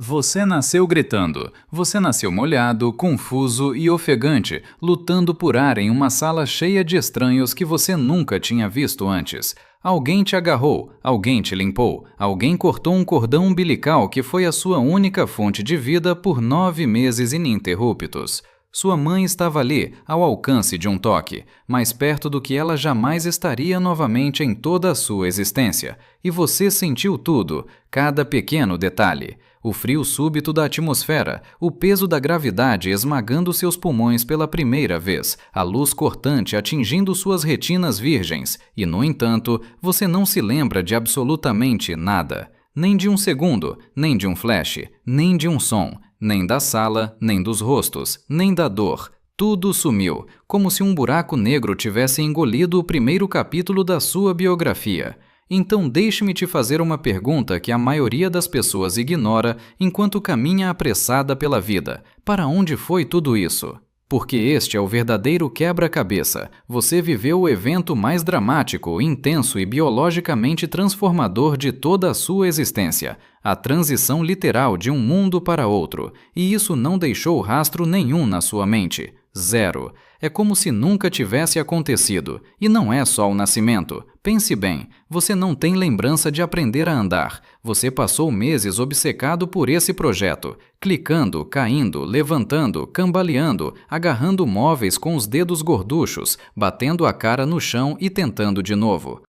Você nasceu gritando. Você nasceu molhado, confuso e ofegante, lutando por ar em uma sala cheia de estranhos que você nunca tinha visto antes. Alguém te agarrou, alguém te limpou, alguém cortou um cordão umbilical que foi a sua única fonte de vida por 9 meses ininterruptos. Sua mãe estava ali, ao alcance de um toque, mais perto do que ela jamais estaria novamente em toda a sua existência. E você sentiu tudo, cada pequeno detalhe. O frio súbito da atmosfera, o peso da gravidade esmagando seus pulmões pela primeira vez, a luz cortante atingindo suas retinas virgens, e, no entanto, você não se lembra de absolutamente nada. Nem de um segundo, nem de um flash, nem de um som, nem da sala, nem dos rostos, nem da dor. Tudo sumiu, como se um buraco negro tivesse engolido o primeiro capítulo da sua biografia. Então deixe-me te fazer uma pergunta que a maioria das pessoas ignora enquanto caminha apressada pela vida. Para onde foi tudo isso? Porque este é o verdadeiro quebra-cabeça. Você viveu o evento mais dramático, intenso e biologicamente transformador de toda a sua existência. A transição literal de um mundo para outro. E isso não deixou rastro nenhum na sua mente. Zero. É como se nunca tivesse acontecido. E não é só o nascimento. Pense bem, você não tem lembrança de aprender a andar. Você passou meses obcecado por esse projeto, clicando, caindo, levantando, cambaleando, agarrando móveis com os dedos gorduchos, batendo a cara no chão e tentando de novo.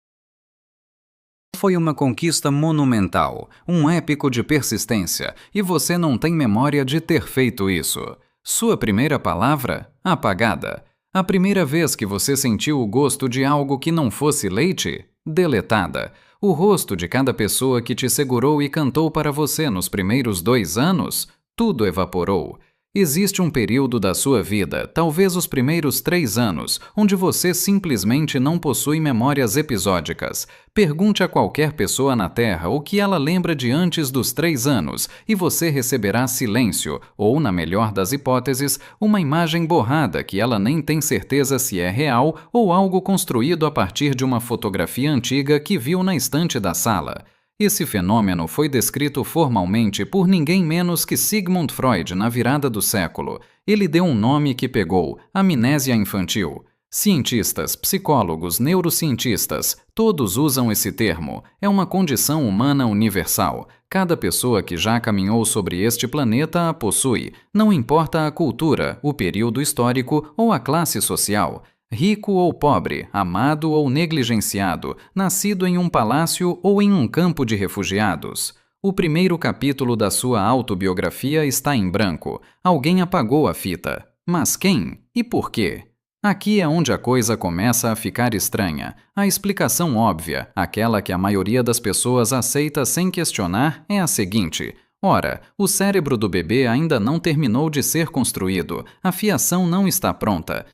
Foi uma conquista monumental, um épico de persistência, e você não tem memória de ter feito isso. Sua primeira palavra? Apagada. A primeira vez que você sentiu o gosto de algo que não fosse leite? Deletada. O rosto de cada pessoa que te segurou e cantou para você nos primeiros 2 anos? Tudo evaporou. Existe um período da sua vida, talvez os primeiros 3 anos, onde você simplesmente não possui memórias episódicas. Pergunte a qualquer pessoa na Terra o que ela lembra de antes dos 3 anos e você receberá silêncio, ou, na melhor das hipóteses, uma imagem borrada que ela nem tem certeza se é real ou algo construído a partir de uma fotografia antiga que viu na estante da sala. Esse fenômeno foi descrito formalmente por ninguém menos que Sigmund Freud na virada do século. Ele deu um nome que pegou: amnésia infantil. Cientistas, psicólogos, neurocientistas, todos usam esse termo. É uma condição humana universal. Cada pessoa que já caminhou sobre este planeta a possui, não importa a cultura, o período histórico ou a classe social. Rico ou pobre, amado ou negligenciado, nascido em um palácio ou em um campo de refugiados. O primeiro capítulo da sua autobiografia está em branco. Alguém apagou a fita. Mas quem? E por quê? Aqui é onde a coisa começa a ficar estranha. A explicação óbvia, aquela que a maioria das pessoas aceita sem questionar, é a seguinte: ora, o cérebro do bebê ainda não terminou de ser construído, a fiação não está pronta.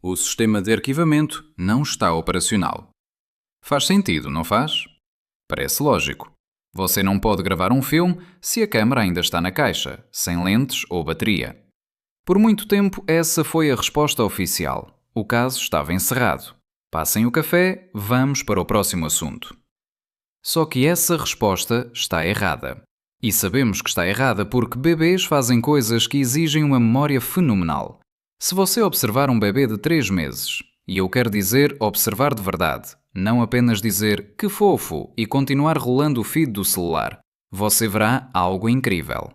O sistema de arquivamento não está operacional. Faz sentido, não faz? Parece lógico. Você não pode gravar um filme se a câmera ainda está na caixa, sem lentes ou bateria. Por muito tempo, essa foi a resposta oficial. O caso estava encerrado. Passem o café, vamos para o próximo assunto. Só que essa resposta está errada. E sabemos que está errada porque bebês fazem coisas que exigem uma memória fenomenal. Se você observar um bebê de 3 meses, e eu quero dizer observar de verdade, não apenas dizer que fofo e continuar rolando o feed do celular, você verá algo incrível.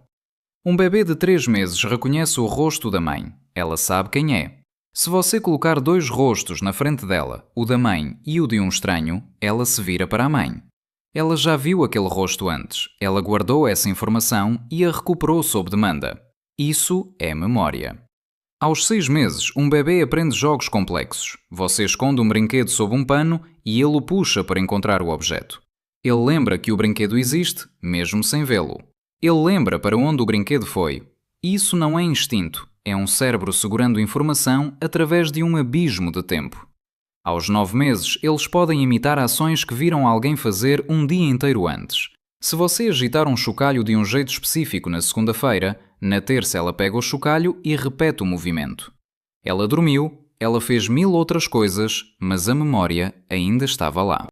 Um bebê de 3 meses reconhece o rosto da mãe. Ela sabe quem é. Se você colocar 2 rostos na frente dela, o da mãe e o de um estranho, ela se vira para a mãe. Ela já viu aquele rosto antes, ela guardou essa informação e a recuperou sob demanda. Isso é memória. Aos 6 meses, um bebê aprende jogos complexos. Você esconde um brinquedo sob um pano e ele o puxa para encontrar o objeto. Ele lembra que o brinquedo existe, mesmo sem vê-lo. Ele lembra para onde o brinquedo foi. Isso não é instinto, é um cérebro segurando informação através de um abismo de tempo. Aos 9 meses, eles podem imitar ações que viram alguém fazer um dia inteiro antes. Se você agitar um chocalho de um jeito específico na segunda-feira, na terça ela pega o chocalho e repete o movimento. Ela dormiu, ela fez 1000 outras coisas, mas a memória ainda estava lá.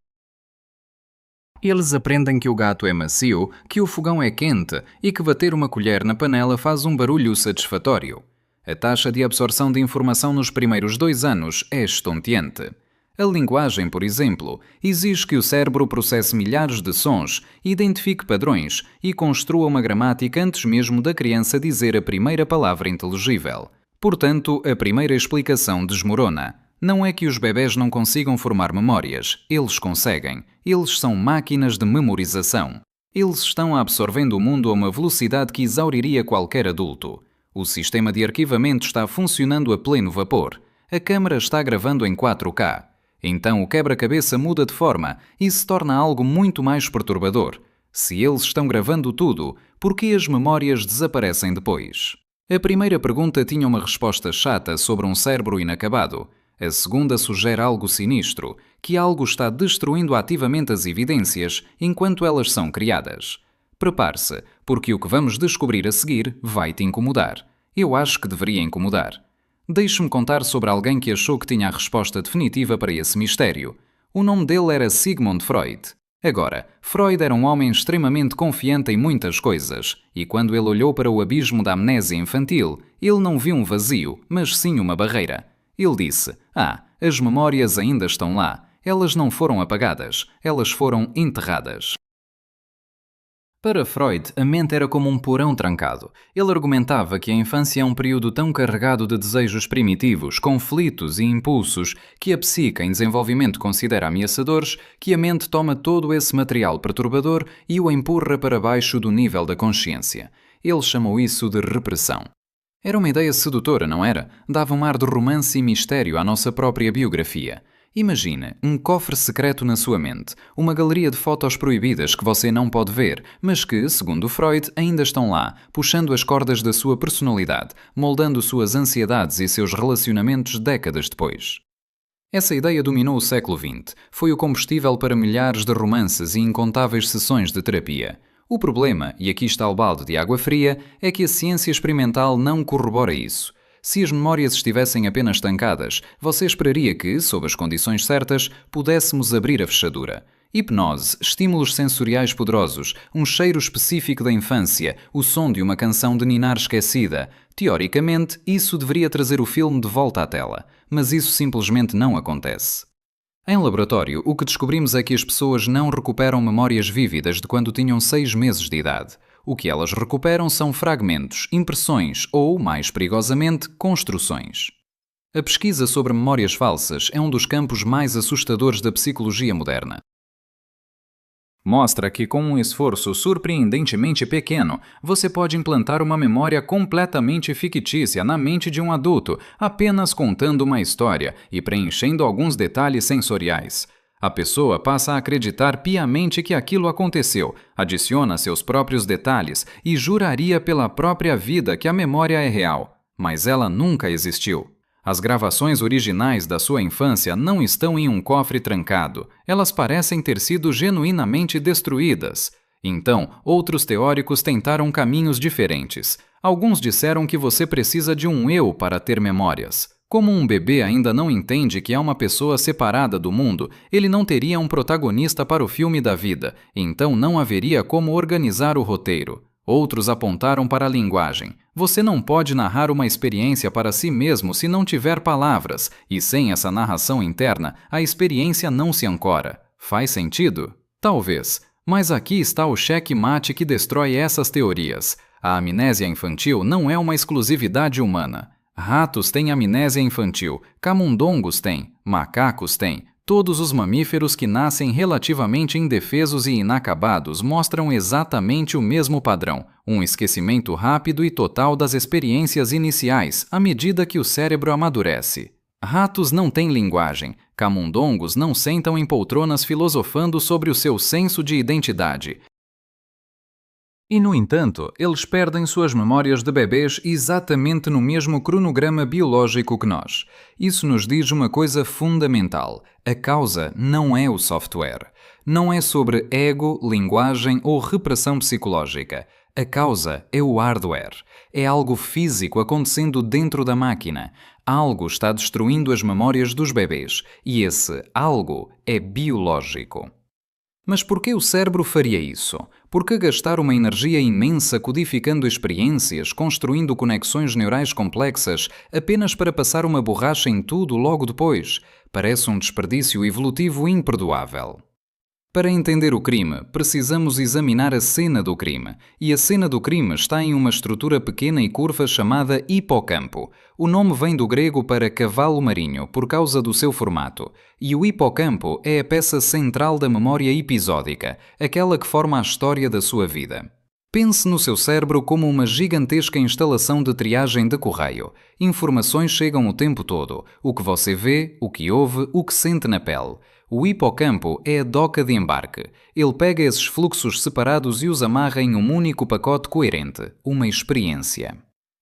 Eles aprendem que o gato é macio, que o fogão é quente e que bater uma colher na panela faz um barulho satisfatório. A taxa de absorção de informação nos primeiros 2 anos é estonteante. A linguagem, por exemplo, exige que o cérebro processe milhares de sons, identifique padrões e construa uma gramática antes mesmo da criança dizer a primeira palavra inteligível. Portanto, a primeira explicação desmorona. Não é que os bebés não consigam formar memórias, eles conseguem. Eles são máquinas de memorização. Eles estão absorvendo o mundo a uma velocidade que exauriria qualquer adulto. O sistema de arquivamento está funcionando a pleno vapor. A câmara está gravando em 4K. Então o quebra-cabeça muda de forma e se torna algo muito mais perturbador. Se eles estão gravando tudo, por que as memórias desaparecem depois? A primeira pergunta tinha uma resposta chata sobre um cérebro inacabado. A segunda sugere algo sinistro, que algo está destruindo ativamente as evidências enquanto elas são criadas. Prepare-se, porque o que vamos descobrir a seguir vai te incomodar. Eu acho que deveria incomodar. Deixe-me contar sobre alguém que achou que tinha a resposta definitiva para esse mistério. O nome dele era Sigmund Freud. Agora, Freud era um homem extremamente confiante em muitas coisas, e quando ele olhou para o abismo da amnésia infantil, ele não viu um vazio, mas sim uma barreira. Ele disse: as memórias ainda estão lá. Elas não foram apagadas, elas foram enterradas. Para Freud, a mente era como um porão trancado. Ele argumentava que a infância é um período tão carregado de desejos primitivos, conflitos e impulsos que a psique em desenvolvimento considera ameaçadores, que a mente toma todo esse material perturbador e o empurra para baixo do nível da consciência. Ele chamou isso de repressão. Era uma ideia sedutora, não era? Dava um ar de romance e mistério à nossa própria biografia. Imagine um cofre secreto na sua mente, uma galeria de fotos proibidas que você não pode ver, mas que, segundo Freud, ainda estão lá, puxando as cordas da sua personalidade, moldando suas ansiedades e seus relacionamentos décadas depois. Essa ideia dominou o século XX. Foi o combustível para milhares de romances e incontáveis sessões de terapia. O problema, e aqui está o balde de água fria, é que a ciência experimental não corrobora isso. Se as memórias estivessem apenas estancadas, você esperaria que, sob as condições certas, pudéssemos abrir a fechadura. Hipnose, estímulos sensoriais poderosos, um cheiro específico da infância, o som de uma canção de ninar esquecida. Teoricamente, isso deveria trazer o filme de volta à tela, mas isso simplesmente não acontece. Em laboratório, o que descobrimos é que as pessoas não recuperam memórias vívidas de quando tinham 6 meses de idade. O que elas recuperam são fragmentos, impressões ou, mais perigosamente, construções. A pesquisa sobre memórias falsas é um dos campos mais assustadores da psicologia moderna. Mostra que, com um esforço surpreendentemente pequeno, você pode implantar uma memória completamente fictícia na mente de um adulto, apenas contando uma história e preenchendo alguns detalhes sensoriais. A pessoa passa a acreditar piamente que aquilo aconteceu, adiciona seus próprios detalhes e juraria pela própria vida que a memória é real, mas ela nunca existiu. As gravações originais da sua infância não estão em um cofre trancado. Elas parecem ter sido genuinamente destruídas. Então, outros teóricos tentaram caminhos diferentes. Alguns disseram que você precisa de um eu para ter memórias. Como um bebê ainda não entende que é uma pessoa separada do mundo, ele não teria um protagonista para o filme da vida, então não haveria como organizar o roteiro. Outros apontaram para a linguagem. Você não pode narrar uma experiência para si mesmo se não tiver palavras, e sem essa narração interna, a experiência não se ancora. Faz sentido? Talvez. Mas aqui está o cheque-mate que destrói essas teorias. A amnésia infantil não é uma exclusividade humana. Ratos têm amnésia infantil, camundongos têm, macacos têm. Todos os mamíferos que nascem relativamente indefesos e inacabados mostram exatamente o mesmo padrão, um esquecimento rápido e total das experiências iniciais à medida que o cérebro amadurece. Ratos não têm linguagem, camundongos não sentam em poltronas filosofando sobre o seu senso de identidade. E, no entanto, eles perdem suas memórias de bebês exatamente no mesmo cronograma biológico que nós. Isso nos diz uma coisa fundamental. A causa não é o software. Não é sobre ego, linguagem ou repressão psicológica. A causa é o hardware. É algo físico acontecendo dentro da máquina. Algo está destruindo as memórias dos bebês. E esse algo é biológico. Mas por que o cérebro faria isso? Por que gastar uma energia imensa codificando experiências, construindo conexões neurais complexas, apenas para passar uma borracha em tudo logo depois? Parece um desperdício evolutivo imperdoável. Para entender o crime, precisamos examinar a cena do crime. E a cena do crime está em uma estrutura pequena e curva chamada hipocampo. O nome vem do grego para cavalo marinho, por causa do seu formato. E o hipocampo é a peça central da memória episódica, aquela que forma a história da sua vida. Pense no seu cérebro como uma gigantesca instalação de triagem de correio. Informações chegam o tempo todo. O que você vê, o que ouve, o que sente na pele. O hipocampo é a doca de embarque. Ele pega esses fluxos separados e os amarra em um único pacote coerente, uma experiência.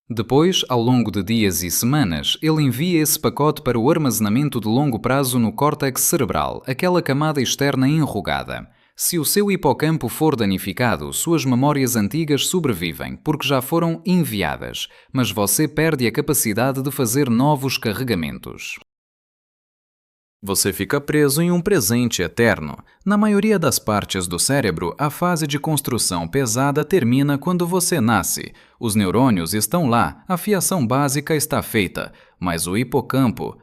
Depois, ao longo de dias e semanas, ele envia esse pacote para o armazenamento de longo prazo no córtex cerebral, aquela camada externa enrugada. Se o seu hipocampo for danificado, suas memórias antigas sobrevivem, porque já foram enviadas, mas você perde a capacidade de fazer novos carregamentos. Você fica preso em um presente eterno. Na maioria das partes do cérebro, a fase de construção pesada termina quando você nasce. Os neurônios estão lá, a fiação básica está feita. Mas o hipocampo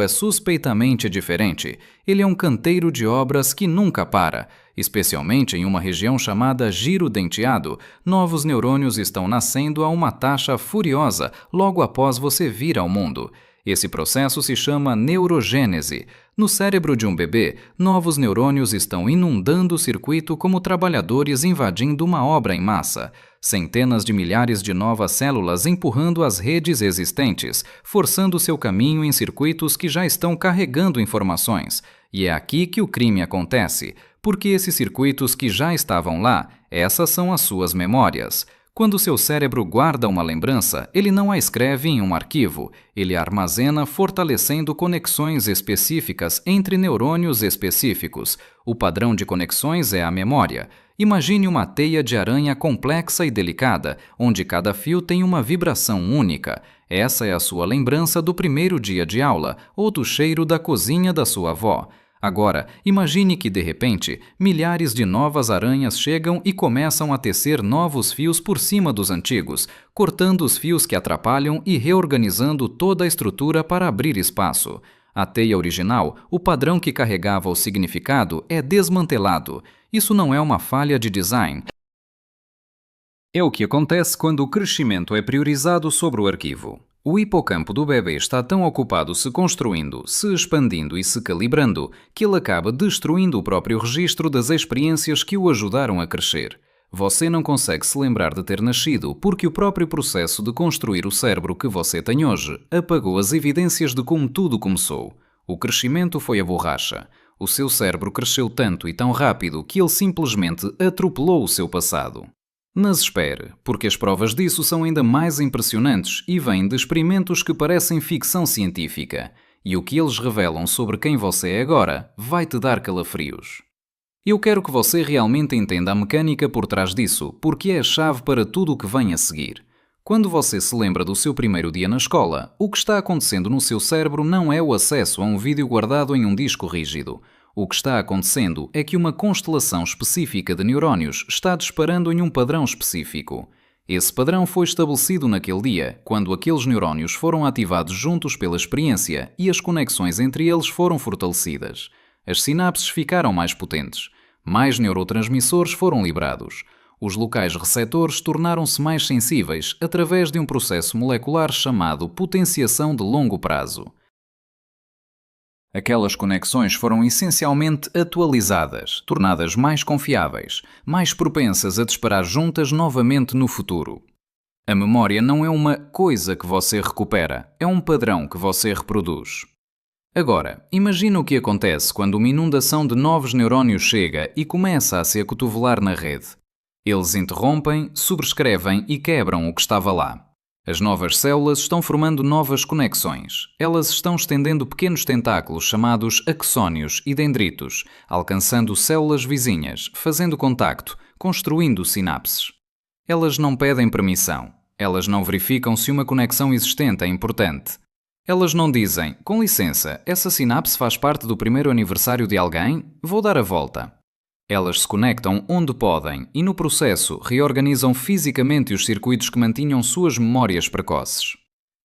é suspeitamente diferente. Ele é um canteiro de obras que nunca para. Especialmente em uma região chamada giro denteado, novos neurônios estão nascendo a uma taxa furiosa logo após você vir ao mundo. Esse processo se chama neurogênese. No cérebro de um bebê, novos neurônios estão inundando o circuito como trabalhadores invadindo uma obra em massa. Centenas de milhares de novas células empurrando as redes existentes, forçando seu caminho em circuitos que já estão carregando informações. E é aqui que o crime acontece, porque esses circuitos que já estavam lá, essas são as suas memórias. Quando seu cérebro guarda uma lembrança, ele não a escreve em um arquivo, ele a armazena fortalecendo conexões específicas entre neurônios específicos. O padrão de conexões é a memória. Imagine uma teia de aranha complexa e delicada, onde cada fio tem uma vibração única. Essa é a sua lembrança do primeiro dia de aula, ou do cheiro da cozinha da sua avó. Agora, imagine que, de repente, milhares de novas aranhas chegam e começam a tecer novos fios por cima dos antigos, cortando os fios que atrapalham e reorganizando toda a estrutura para abrir espaço. A teia original, o padrão que carregava o significado, é desmantelado. Isso não é uma falha de design. É o que acontece quando o crescimento é priorizado sobre o arquivo. O hipocampo do bebê está tão ocupado se construindo, se expandindo e se calibrando, que ele acaba destruindo o próprio registro das experiências que o ajudaram a crescer. Você não consegue se lembrar de ter nascido porque o próprio processo de construir o cérebro que você tem hoje apagou as evidências de como tudo começou. O crescimento foi a borracha. O seu cérebro cresceu tanto e tão rápido que ele simplesmente atropelou o seu passado. Mas espere, porque as provas disso são ainda mais impressionantes e vêm de experimentos que parecem ficção científica. E o que eles revelam sobre quem você é agora vai te dar calafrios. Eu quero que você realmente entenda a mecânica por trás disso, porque é a chave para tudo o que vem a seguir. Quando você se lembra do seu primeiro dia na escola, o que está acontecendo no seu cérebro não é o acesso a um vídeo guardado em um disco rígido. O que está acontecendo é que uma constelação específica de neurónios está disparando em um padrão específico. Esse padrão foi estabelecido naquele dia, quando aqueles neurónios foram ativados juntos pela experiência e as conexões entre eles foram fortalecidas. As sinapses ficaram mais potentes. Mais neurotransmissores foram liberados. Os locais receptores tornaram-se mais sensíveis através de um processo molecular chamado potenciação de longo prazo. Aquelas conexões foram essencialmente atualizadas, tornadas mais confiáveis, mais propensas a disparar juntas novamente no futuro. A memória não é uma coisa que você recupera, é um padrão que você reproduz. Agora, imagine o que acontece quando uma inundação de novos neurônios chega e começa a se acotovelar na rede. Eles interrompem, sobrescrevem e quebram o que estava lá. As novas células estão formando novas conexões. Elas estão estendendo pequenos tentáculos chamados axónios e dendritos, alcançando células vizinhas, fazendo contacto, construindo sinapses. Elas não pedem permissão. Elas não verificam se uma conexão existente é importante. Elas não dizem, com licença, essa sinapse faz parte do primeiro aniversário de alguém? Vou dar a volta. Elas se conectam onde podem e, no processo, reorganizam fisicamente os circuitos que mantinham suas memórias precoces.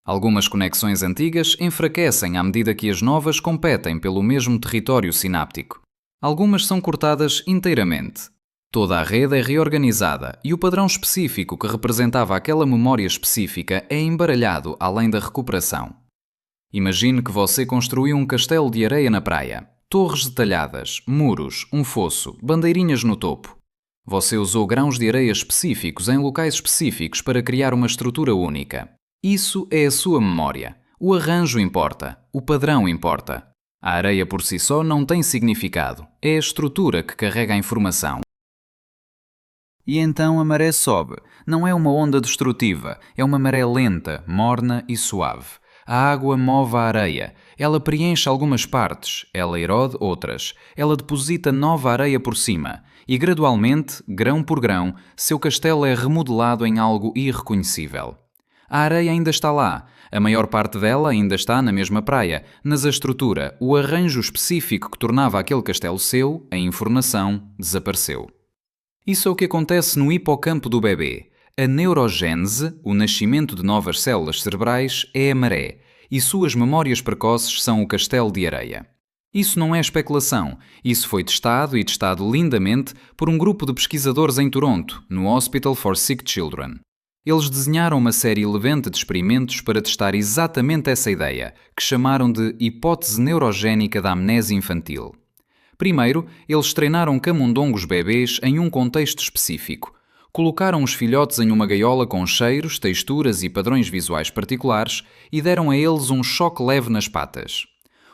Algumas conexões antigas enfraquecem à medida que as novas competem pelo mesmo território sináptico. Algumas são cortadas inteiramente. Toda a rede é reorganizada e o padrão específico que representava aquela memória específica é embaralhado além da recuperação. Imagine que você construiu um castelo de areia na praia. Torres detalhadas, muros, um fosso, bandeirinhas no topo. Você usou grãos de areia específicos em locais específicos para criar uma estrutura única. Isso é a sua memória. O arranjo importa, o padrão importa. A areia por si só não tem significado, é a estrutura que carrega a informação. E então a maré sobe. Não é uma onda destrutiva, é uma maré lenta, morna e suave. A água move a areia. Ela preenche algumas partes, ela erode outras. Ela deposita nova areia por cima. E gradualmente, grão por grão, seu castelo é remodelado em algo irreconhecível. A areia ainda está lá. A maior parte dela ainda está na mesma praia, mas a estrutura, o arranjo específico que tornava aquele castelo seu, a informação, desapareceu. Isso é o que acontece no hipocampo do bebê. A neurogênese, o nascimento de novas células cerebrais, é a maré, e suas memórias precoces são o castelo de areia. Isso não é especulação, isso foi testado e testado lindamente por um grupo de pesquisadores em Toronto, no Hospital for Sick Children. Eles desenharam uma série levante de experimentos para testar exatamente essa ideia, que chamaram de hipótese neurogénica da amnésia infantil. Primeiro, eles treinaram camundongos bebês em um contexto específico. Colocaram os filhotes em uma gaiola com cheiros, texturas e padrões visuais particulares e deram a eles um choque leve nas patas.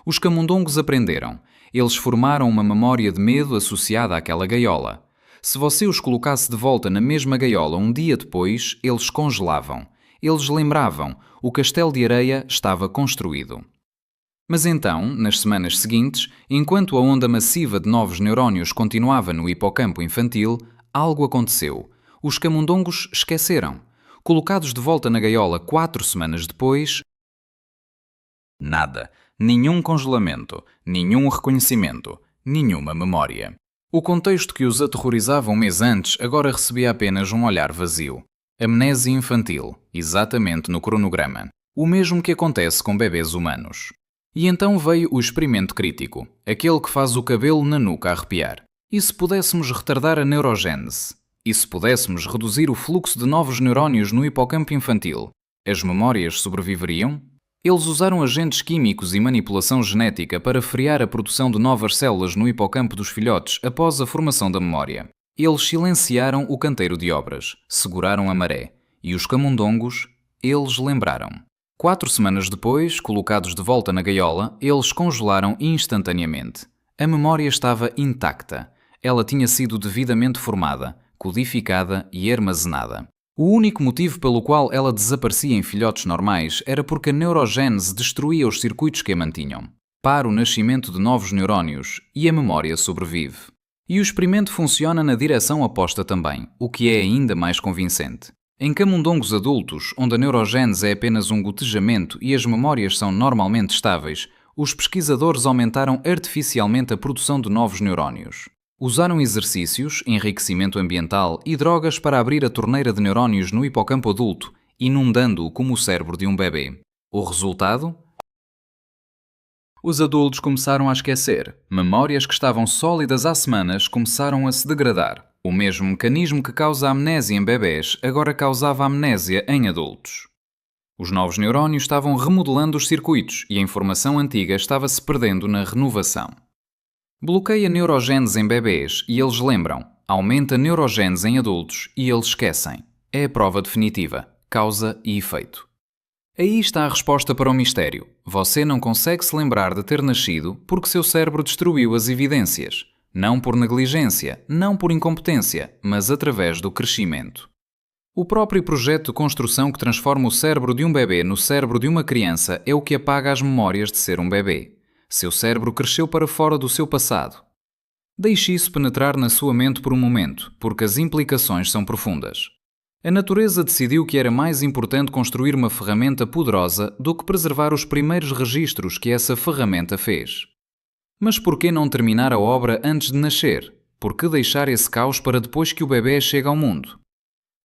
Os camundongos aprenderam. Eles formaram uma memória de medo associada àquela gaiola. Se você os colocasse de volta na mesma gaiola um dia depois, eles congelavam. Eles lembravam, o castelo de areia estava construído. Mas então, nas semanas seguintes, enquanto a onda massiva de novos neurónios continuava no hipocampo infantil, algo aconteceu. Os camundongos esqueceram. Colocados de volta na gaiola 4 semanas depois, nada. Nenhum congelamento, nenhum reconhecimento, nenhuma memória. O contexto que os aterrorizava um mês antes agora recebia apenas um olhar vazio. Amnésia infantil, exatamente no cronograma. O mesmo que acontece com bebês humanos. E então veio o experimento crítico, aquele que faz o cabelo na nuca arrepiar. E se pudéssemos retardar a neurogênese? E se pudéssemos reduzir o fluxo de novos neurónios no hipocampo infantil? As memórias sobreviveriam? Eles usaram agentes químicos e manipulação genética para frear a produção de novas células no hipocampo dos filhotes após a formação da memória. Eles silenciaram o canteiro de obras, seguraram a maré. E os camundongos, eles lembraram. 4 semanas depois, colocados de volta na gaiola, eles congelaram instantaneamente. A memória estava intacta. Ela tinha sido devidamente formada, codificada e armazenada. O único motivo pelo qual ela desaparecia em filhotes normais era porque a neurogênese destruía os circuitos que a mantinham. Para o nascimento de novos neurónios e a memória sobrevive. E o experimento funciona na direção oposta também, o que é ainda mais convincente. Em camundongos adultos, onde a neurogênese é apenas um gotejamento e as memórias são normalmente estáveis, os pesquisadores aumentaram artificialmente a produção de novos neurónios. Usaram exercícios, enriquecimento ambiental e drogas para abrir a torneira de neurónios no hipocampo adulto, inundando-o como o cérebro de um bebê. O resultado? Os adultos começaram a esquecer. Memórias que estavam sólidas há semanas começaram a se degradar. O mesmo mecanismo que causa amnésia em bebés agora causava amnésia em adultos. Os novos neurónios estavam remodelando os circuitos e a informação antiga estava-se perdendo na renovação. Bloqueia a neurogênese em bebês e eles lembram. Aumenta a neurogênese em adultos e eles esquecem. É a prova definitiva. Causa e efeito. Aí está a resposta para o mistério. Você não consegue se lembrar de ter nascido porque seu cérebro destruiu as evidências. Não por negligência, não por incompetência, mas através do crescimento. O próprio projeto de construção que transforma o cérebro de um bebê no cérebro de uma criança é o que apaga as memórias de ser um bebê. Seu cérebro cresceu para fora do seu passado. Deixe isso penetrar na sua mente por um momento, porque as implicações são profundas. A natureza decidiu que era mais importante construir uma ferramenta poderosa do que preservar os primeiros registros que essa ferramenta fez. Mas por que não terminar a obra antes de nascer? Por que deixar esse caos para depois que o bebê chega ao mundo?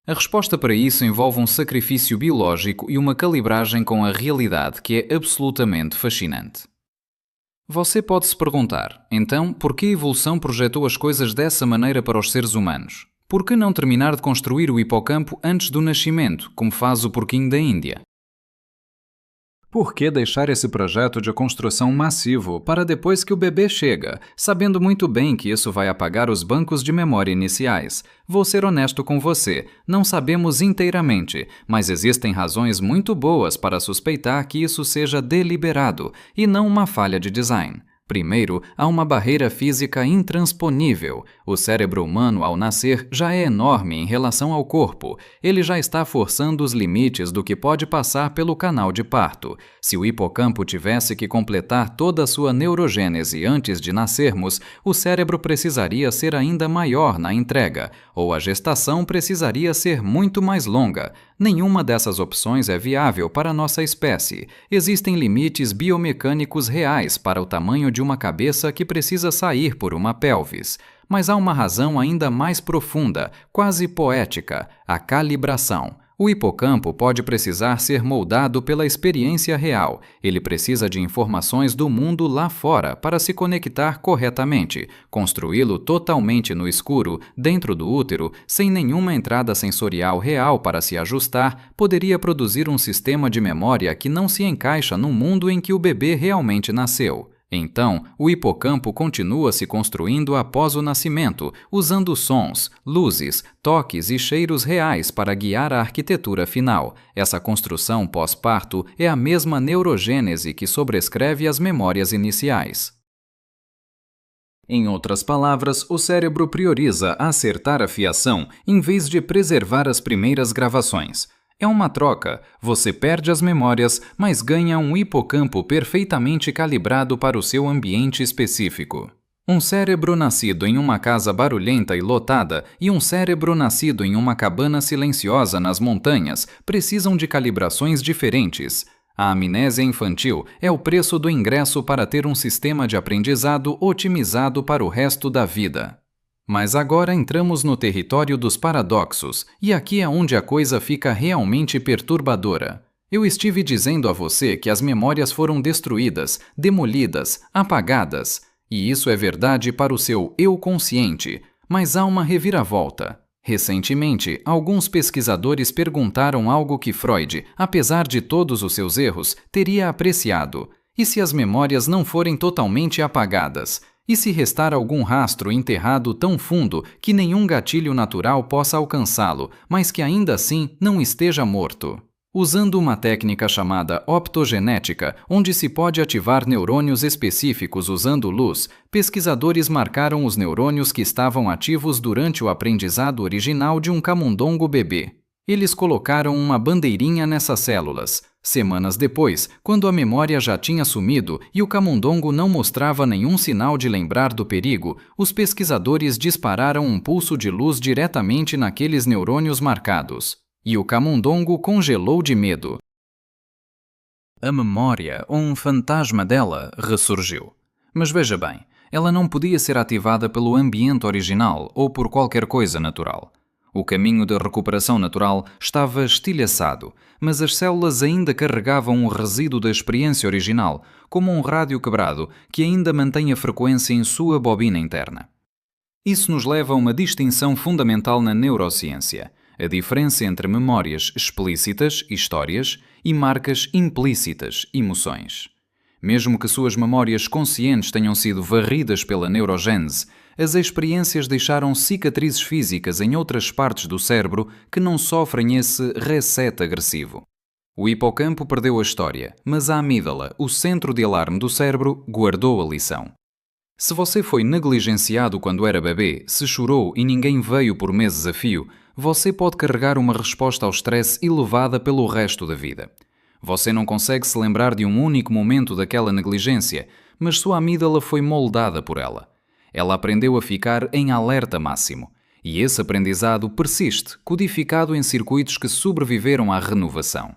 A resposta para isso envolve um sacrifício biológico e uma calibragem com a realidade que é absolutamente fascinante. Você pode se perguntar, então, por que a evolução projetou as coisas dessa maneira para os seres humanos? Por que não terminar de construir o hipocampo antes do nascimento, como faz o porquinho da Índia? Por que deixar esse projeto de construção massivo para depois que o bebê chega, sabendo muito bem que isso vai apagar os bancos de memória iniciais? Vou ser honesto com você, não sabemos inteiramente, mas existem razões muito boas para suspeitar que isso seja deliberado e não uma falha de design. Primeiro, há uma barreira física intransponível. O cérebro humano, ao nascer, já é enorme em relação ao corpo. Ele já está forçando os limites do que pode passar pelo canal de parto. Se o hipocampo tivesse que completar toda a sua neurogênese antes de nascermos, o cérebro precisaria ser ainda maior na entrega, ou a gestação precisaria ser muito mais longa. Nenhuma dessas opções é viável para a nossa espécie. Existem limites biomecânicos reais para o tamanho de uma cabeça que precisa sair por uma pelvis. Mas há uma razão ainda mais profunda, quase poética: a calibração. O hipocampo pode precisar ser moldado pela experiência real. Ele precisa de informações do mundo lá fora para se conectar corretamente. Construí-lo totalmente no escuro, dentro do útero, sem nenhuma entrada sensorial real para se ajustar, poderia produzir um sistema de memória que não se encaixa no mundo em que o bebê realmente nasceu. Então, o hipocampo continua se construindo após o nascimento, usando sons, luzes, toques e cheiros reais para guiar a arquitetura final. Essa construção pós-parto é a mesma neurogênese que sobrescreve as memórias iniciais. Em outras palavras, o cérebro prioriza acertar a fiação em vez de preservar as primeiras gravações. É uma troca. Você perde as memórias, mas ganha um hipocampo perfeitamente calibrado para o seu ambiente específico. Um cérebro nascido em uma casa barulhenta e lotada e um cérebro nascido em uma cabana silenciosa nas montanhas precisam de calibrações diferentes. A amnésia infantil é o preço do ingresso para ter um sistema de aprendizado otimizado para o resto da vida. Mas agora entramos no território dos paradoxos, e aqui é onde a coisa fica realmente perturbadora. Eu estive dizendo a você que as memórias foram destruídas, demolidas, apagadas, e isso é verdade para o seu eu consciente, mas há uma reviravolta. Recentemente, alguns pesquisadores perguntaram algo que Freud, apesar de todos os seus erros, teria apreciado: e se as memórias não forem totalmente apagadas? E se restar algum rastro enterrado tão fundo que nenhum gatilho natural possa alcançá-lo, mas que ainda assim não esteja morto? Usando uma técnica chamada optogenética, onde se pode ativar neurônios específicos usando luz, pesquisadores marcaram os neurônios que estavam ativos durante o aprendizado original de um camundongo bebê. Eles colocaram uma bandeirinha nessas células. Semanas depois, quando a memória já tinha sumido e o camundongo não mostrava nenhum sinal de lembrar do perigo, os pesquisadores dispararam um pulso de luz diretamente naqueles neurônios marcados. E o camundongo congelou de medo. A memória, ou um fantasma dela, ressurgiu. Mas veja bem, ela não podia ser ativada pelo ambiente original ou por qualquer coisa natural. O caminho de recuperação natural estava estilhaçado, mas as células ainda carregavam o resíduo da experiência original, como um rádio quebrado que ainda mantém a frequência em sua bobina interna. Isso nos leva a uma distinção fundamental na neurociência: a diferença entre memórias explícitas, histórias, e marcas implícitas, emoções. Mesmo que suas memórias conscientes tenham sido varridas pela neurogênese, as experiências deixaram cicatrizes físicas em outras partes do cérebro que não sofrem esse reset agressivo. O hipocampo perdeu a história, mas a amígdala, o centro de alarme do cérebro, guardou a lição. Se você foi negligenciado quando era bebê, se chorou e ninguém veio por meses a fio, você pode carregar uma resposta ao stress elevada pelo resto da vida. Você não consegue se lembrar de um único momento daquela negligência, mas sua amígdala foi moldada por ela. Ela aprendeu a ficar em alerta máximo. e esse aprendizado persiste, codificado em circuitos que sobreviveram à renovação.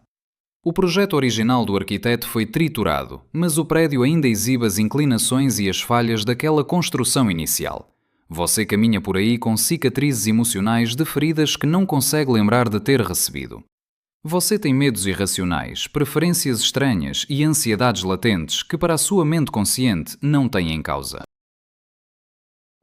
O projeto original do arquiteto foi triturado, mas o prédio ainda exibe as inclinações e as falhas daquela construção inicial. Você caminha por aí com cicatrizes emocionais de feridas que não consegue lembrar de ter recebido. Você tem medos irracionais, preferências estranhas e ansiedades latentes que para a sua mente consciente não têm em causa.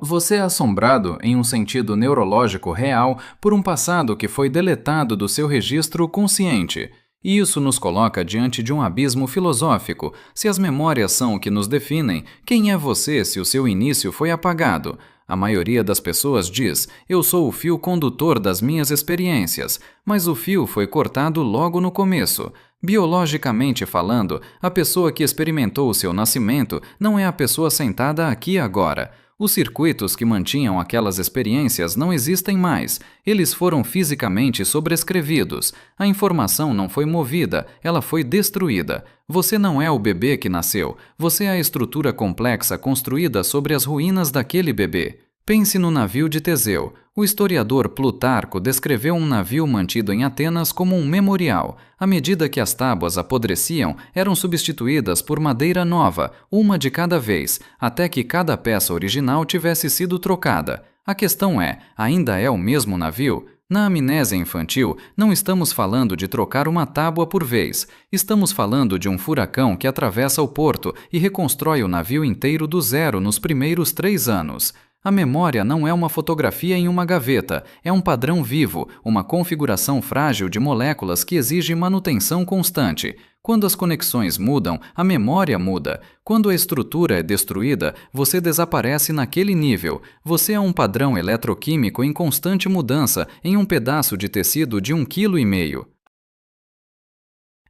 Você é assombrado, em um sentido neurológico real, por um passado que foi deletado do seu registro consciente. E isso nos coloca diante de um abismo filosófico. Se as memórias são o que nos definem, quem é você se o seu início foi apagado? A maioria das pessoas diz: eu sou o fio condutor das minhas experiências, mas o fio foi cortado logo no começo. Biologicamente falando, a pessoa que experimentou o seu nascimento não é a pessoa sentada aqui e agora. Os circuitos que mantinham aquelas experiências não existem mais. Eles foram fisicamente sobrescrevidos. A informação não foi movida, ela foi destruída. Você não é o bebê que nasceu. Você é a estrutura complexa construída sobre as ruínas daquele bebê. Pense no navio de Teseu. O historiador Plutarco descreveu um navio mantido em Atenas como um memorial. À medida que as tábuas apodreciam, eram substituídas por madeira nova, uma de cada vez, até que cada peça original tivesse sido trocada. A questão é, ainda é o mesmo navio? Na amnésia infantil, não estamos falando de trocar uma tábua por vez. Estamos falando de um furacão que atravessa o porto e reconstrói o navio inteiro do zero nos primeiros 3 anos. A memória não é uma fotografia em uma gaveta, é um padrão vivo, uma configuração frágil de moléculas que exige manutenção constante. Quando as conexões mudam, a memória muda. Quando a estrutura é destruída, você desaparece naquele nível. Você é um padrão eletroquímico em constante mudança em um pedaço de tecido de 1,5 kg.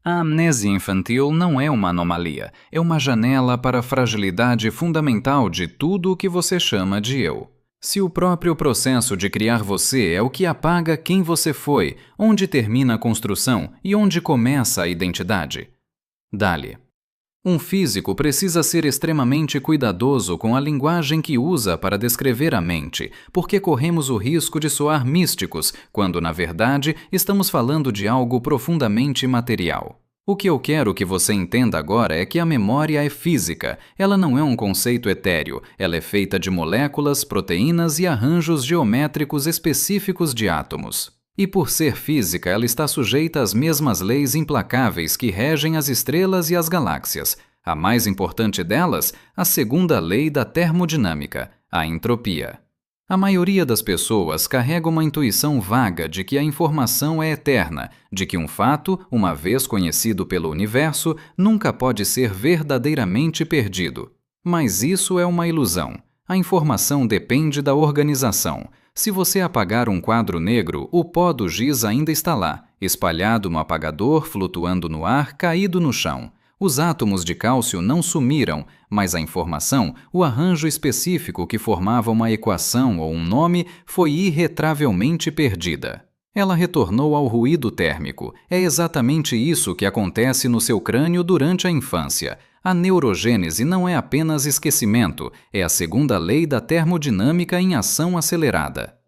A amnésia infantil não é uma anomalia, é uma janela para a fragilidade fundamental de tudo o que você chama de eu. Se o próprio processo de criar você é o que apaga quem você foi, onde termina a construção e onde começa a identidade. Dali. Um físico precisa ser extremamente cuidadoso com a linguagem que usa para descrever a mente, porque corremos o risco de soar místicos, quando, na verdade, estamos falando de algo profundamente material. O que eu quero que você entenda agora é que a memória é física. Ela não é um conceito etéreo. Ela é feita de moléculas, proteínas e arranjos geométricos específicos de átomos. E por ser física, ela está sujeita às mesmas leis implacáveis que regem as estrelas e as galáxias. A mais importante delas, a segunda lei da termodinâmica, a entropia. A maioria das pessoas carrega uma intuição vaga de que a informação é eterna, de que um fato, uma vez conhecido pelo universo, nunca pode ser verdadeiramente perdido. Mas isso é uma ilusão. A informação depende da organização. Se você apagar um quadro negro, o pó do giz ainda está lá, espalhado no apagador, flutuando no ar, caído no chão. Os átomos de cálcio não sumiram, mas a informação, o arranjo específico que formava uma equação ou um nome, foi irretravelmente perdida. Ela retornou ao ruído térmico. É exatamente isso que acontece no seu crânio durante a infância. A neurogênese não é apenas esquecimento, é a segunda lei da termodinâmica em ação acelerada.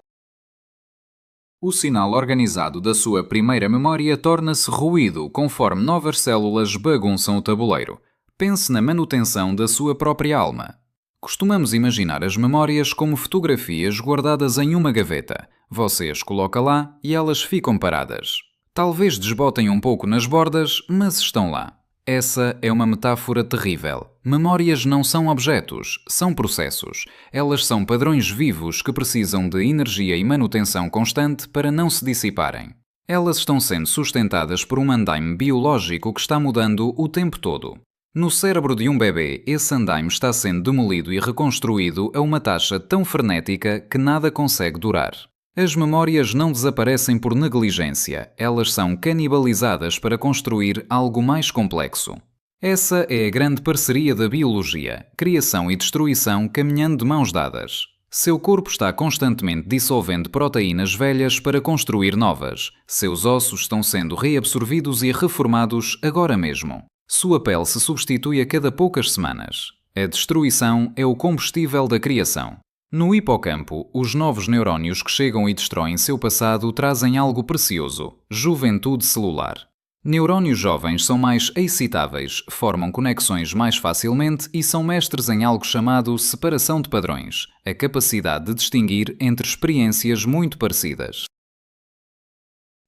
O sinal organizado da sua primeira memória torna-se ruído conforme novas células bagunçam o tabuleiro. Pense na manutenção da sua própria alma. Costumamos imaginar as memórias como fotografias guardadas em uma gaveta. Você as coloca lá e elas ficam paradas. Talvez desbotem um pouco nas bordas, mas estão lá. Essa é uma metáfora terrível. Memórias não são objetos, são processos. Elas são padrões vivos que precisam de energia e manutenção constante para não se dissiparem. Elas estão sendo sustentadas por um andaime biológico que está mudando o tempo todo. No cérebro de um bebê, esse andaime está sendo demolido e reconstruído a uma taxa tão frenética que nada consegue durar. As memórias não desaparecem por negligência, elas são canibalizadas para construir algo mais complexo. Essa é a grande parceria da biologia, criação e destruição caminhando de mãos dadas. Seu corpo está constantemente dissolvendo proteínas velhas para construir novas. Seus ossos estão sendo reabsorvidos e reformados agora mesmo. Sua pele se substitui a cada poucas semanas. A destruição é o combustível da criação. No hipocampo, os novos neurónios que chegam e destroem seu passado trazem algo precioso: juventude celular. Neurônios jovens são mais excitáveis, formam conexões mais facilmente e são mestres em algo chamado separação de padrões, a capacidade de distinguir entre experiências muito parecidas.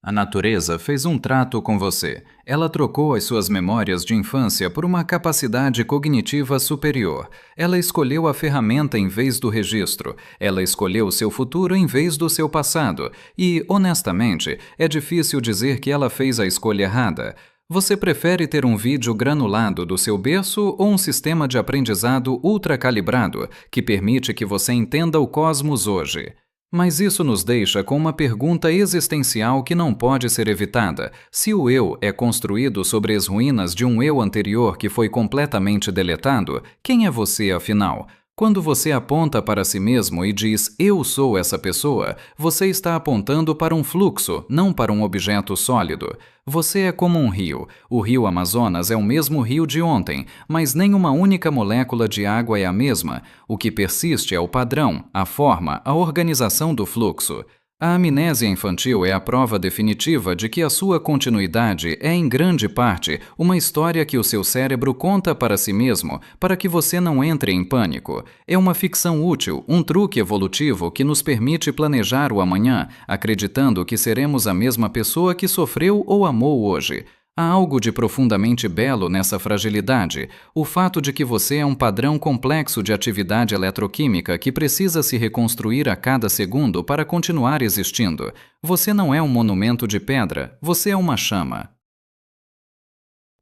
A natureza fez um trato com você. Ela trocou as suas memórias de infância por uma capacidade cognitiva superior. Ela escolheu a ferramenta em vez do registro. Ela escolheu o seu futuro em vez do seu passado. E, honestamente, é difícil dizer que ela fez a escolha errada. Você prefere ter um vídeo granulado do seu berço ou um sistema de aprendizado ultracalibrado que permite que você entenda o cosmos hoje? Mas isso nos deixa com uma pergunta existencial que não pode ser evitada. Se o eu é construído sobre as ruínas de um eu anterior que foi completamente deletado, quem é você afinal? Quando você aponta para si mesmo e diz "eu sou essa pessoa", você está apontando para um fluxo, não para um objeto sólido. Você é como um rio. O rio Amazonas é o mesmo rio de ontem, mas nem uma única molécula de água é a mesma. O que persiste é o padrão, a forma, a organização do fluxo. A amnésia infantil é a prova definitiva de que a sua continuidade é, em grande parte, uma história que o seu cérebro conta para si mesmo para que você não entre em pânico. É uma ficção útil, um truque evolutivo que nos permite planejar o amanhã, acreditando que seremos a mesma pessoa que sofreu ou amou hoje. Há algo de profundamente belo nessa fragilidade, o fato de que você é um padrão complexo de atividade eletroquímica que precisa se reconstruir a cada segundo para continuar existindo. Você não é um monumento de pedra, você é uma chama.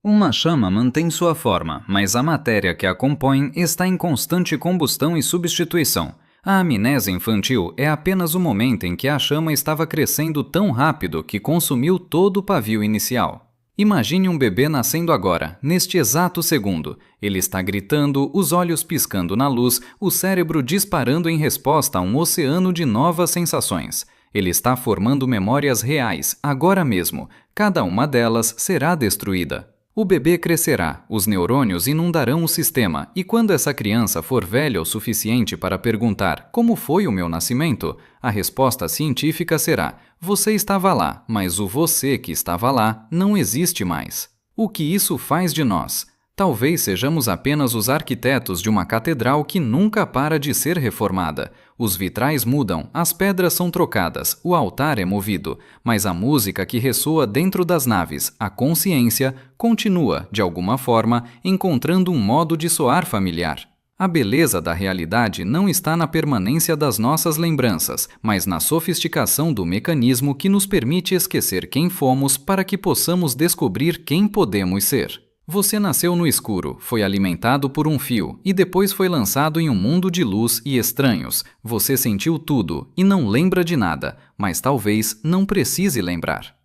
Uma chama mantém sua forma, mas a matéria que a compõe está em constante combustão e substituição. A amnésia infantil é apenas o momento em que a chama estava crescendo tão rápido que consumiu todo o pavio inicial. Imagine um bebê nascendo agora, neste exato segundo. Ele está gritando, os olhos piscando na luz, o cérebro disparando em resposta a um oceano de novas sensações. Ele está formando memórias reais, agora mesmo. Cada uma delas será destruída. O bebê crescerá, os neurônios inundarão o sistema, e quando essa criança for velha o suficiente para perguntar como foi o meu nascimento, a resposta científica será: você estava lá, mas o você que estava lá não existe mais. O que isso faz de nós? Talvez sejamos apenas os arquitetos de uma catedral que nunca para de ser reformada. Os vitrais mudam, as pedras são trocadas, o altar é movido, mas a música que ressoa dentro das naves, a consciência, continua, de alguma forma, encontrando um modo de soar familiar. A beleza da realidade não está na permanência das nossas lembranças, mas na sofisticação do mecanismo que nos permite esquecer quem fomos para que possamos descobrir quem podemos ser. Você nasceu no escuro, foi alimentado por um fio e depois foi lançado em um mundo de luz e estranhos. Você sentiu tudo e não lembra de nada, mas talvez não precise lembrar.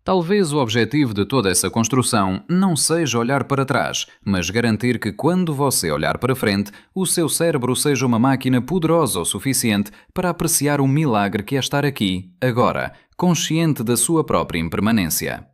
Talvez o objetivo de toda essa construção não seja olhar para trás, mas garantir que quando você olhar para frente, o seu cérebro seja uma máquina poderosa o suficiente para apreciar o milagre que é estar aqui, agora, consciente da sua própria impermanência.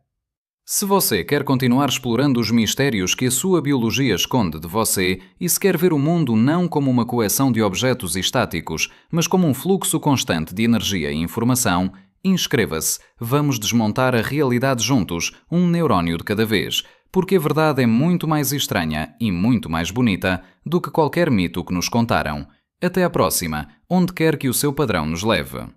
Se você quer continuar explorando os mistérios que a sua biologia esconde de você e se quer ver o mundo não como uma coleção de objetos estáticos, mas como um fluxo constante de energia e informação, inscreva-se. Vamos desmontar a realidade juntos, um neurônio de cada vez, porque a verdade é muito mais estranha e muito mais bonita do que qualquer mito que nos contaram. Até à próxima, onde quer que o seu padrão nos leve.